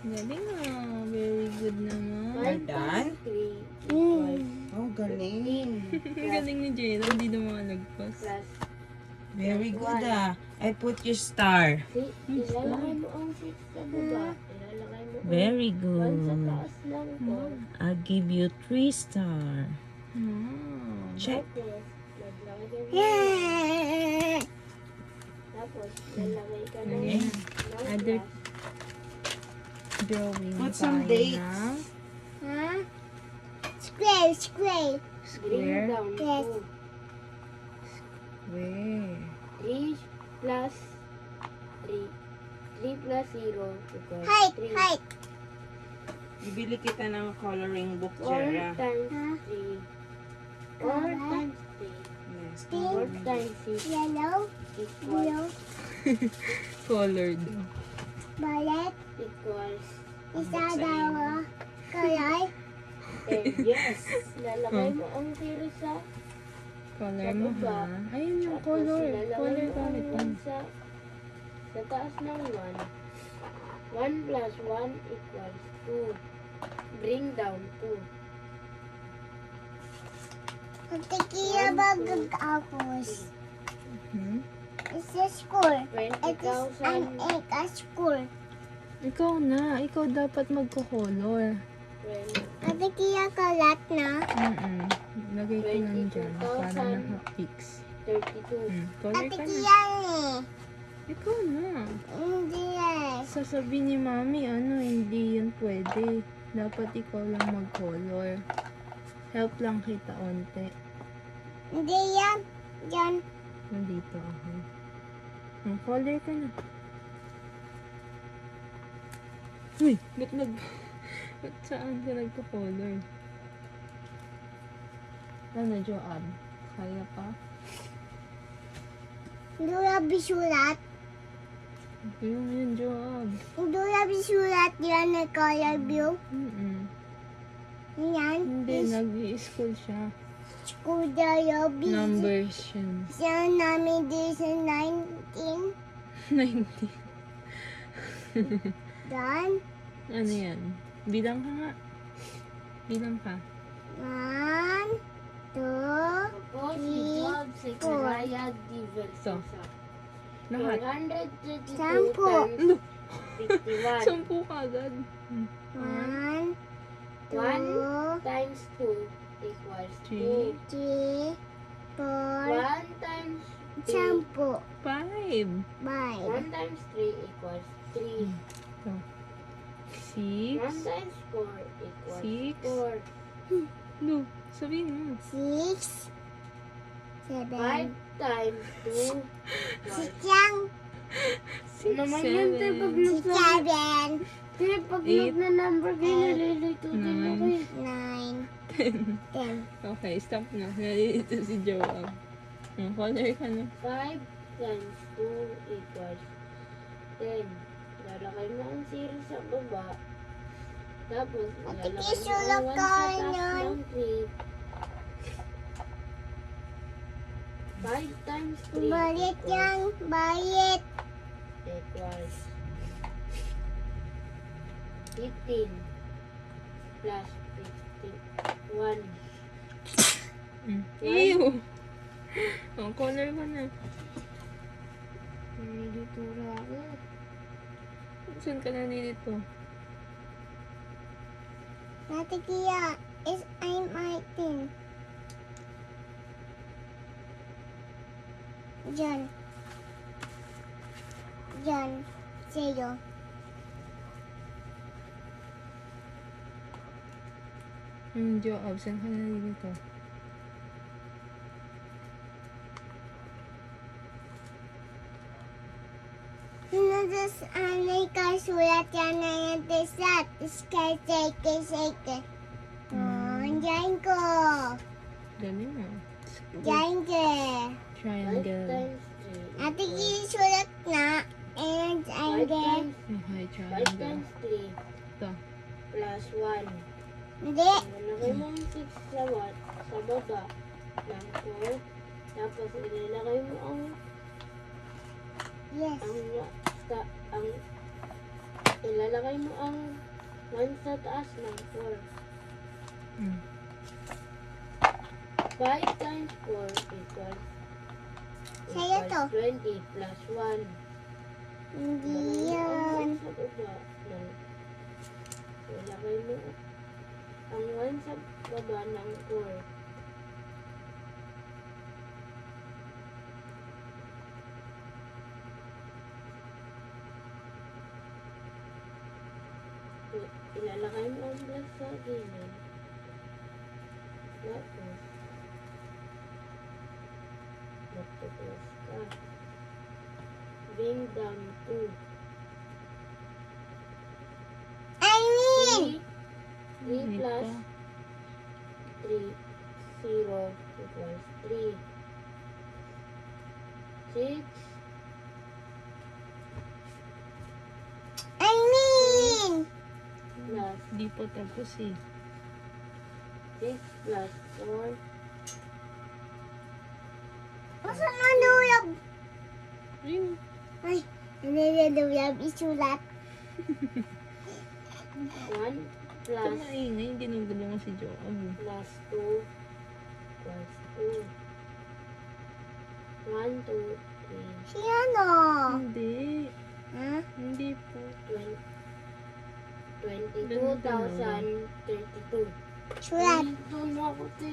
Galing ah. Very good naman. We're done? 3 equals Oh, galing. 15 Ang galing ni Jada. Hindi na makalagpas. plus Very good ah. I put your star. ilalagay mo ang 6 sa baba. Ilalagay mo ang Very 1 sa good. taas ng 4. I'll give you 3 star. Wow. Check. Tapos, lalagay ka ng Okay. Other plus. drawing Put some tayo dates. ng Huh? Square, square. Bring square. down Yes. 2. Square. 3 plus 3. 3 plus 0 equals Height, 3. height. Bibili kita ng coloring book, 4 Jera. times Huh? 3. 4 times 3. Yes. 4 times 6 Yellow, equals blue, Colored. violet. equals Isa dalawa. Color. 10. Yes. Lalagay mo ang 0 sa Color mo ha. Ayun yung tapos color. ilalagay Color mo ang gamit mo. 1 sa taas ng 1. 1 plus 1 equals 2. Bring down 2. Pagtikiya bagagapos. Hmm? Isa school. It is 20,000. an egg a school. Ikaw na. Ikaw dapat magko-color. Pagtikiya kalat na. Lagay ko lang dyan para 22,000. naka-fix. 32. Color ka na. Pagtikiya eh. Ikaw na. Hindi eh. Sasabihin ni Mami, hindi yun pwede. Dapat ikaw lang mag-color. Help lang kita onte. Hindi yan. Yan. Nandito ako. Color ka na. Uy, ba't ba't saan ka nagka-color? Ano, Joab? Kaya pa? Dura bisulat. Yung yun, Joab. Dura bisulat yan na color blue. Yan. Hindi, nag-i-school siya. School daya Numbers yun. Siya namin din sa 19. 90. Dan. Ano yan? Bilang ka nga. Bilang ka. 1, 2, Tapos, i-job Secretariat Diversa. Lahat. 132 Sampu. times 51. 10 ka agad. 1, 2, 1 times 2 equals 2. 3, 4, 1 times 3. sampu. 5. 5, 1 times 3 equals 3. 1 6. times 4 equals 6. 4. No, sabihin mo. 6, 5 7, times 2 si equals Chang, naman yun, te, pag si look na, 7, te, pag look na number kayo, nalilito din ako eh. 9, 10. Okay, stop na. Nalilito si Joab. Color ka na. 5 times 2 equals 10. Lalakay mo ang 0 sa baba. Tapos, lalakay mo isulat ang 1 ka sa taas nun. ng 3. 5 times 3 Balit equals, yan, balit. equals 15 plus 51. Ew! Color ka na. Nalilito na ako. Saan ka nalilito? Natikiya is I'm 18. Diyan. Diyan. Sa'yo. Joab, saan ka nalilito? Nandun anay ka sulat yan na yung desat. Shake. Diyan ko. Galing ah. Diyan ko. 5 Triangle. times 3 Natikiya sulat na. And 5 I'm there. times Okay, 5 triangle. times 3 Ito. plus 1. Hindi. Ilalagay mo ang 6 sa baba ng 4. Tapos ilalagay mo ang Yes. ang Ilalagay mo ang 1 sa taas ng 4. Hmm. 5 times 4 equals Sa'yo to. 20 plus 1. Hindi Ilagay mo yan. ang 1 sa baba ng ilagay mo ang 1 sa baba ng 4. Ilalagay mo ang plus sa gilid. Tapos, magpo-plus ka. Bring down 2. I mean, 3 Wait plus pa. 3, 0 equals 3. 6 I mean. plus Di pa tapos eh. 6 plus 4 Masa manulab? Ayun. Ay, nanulab isulat. 1 Ito plus maingay. Hindi nagdulungan si Joab. plus 2 plus 2. 1, 2, 3, Si ano? Hindi. Ha? Hindi po. 22,032. Sulat. Doon mo ako, te.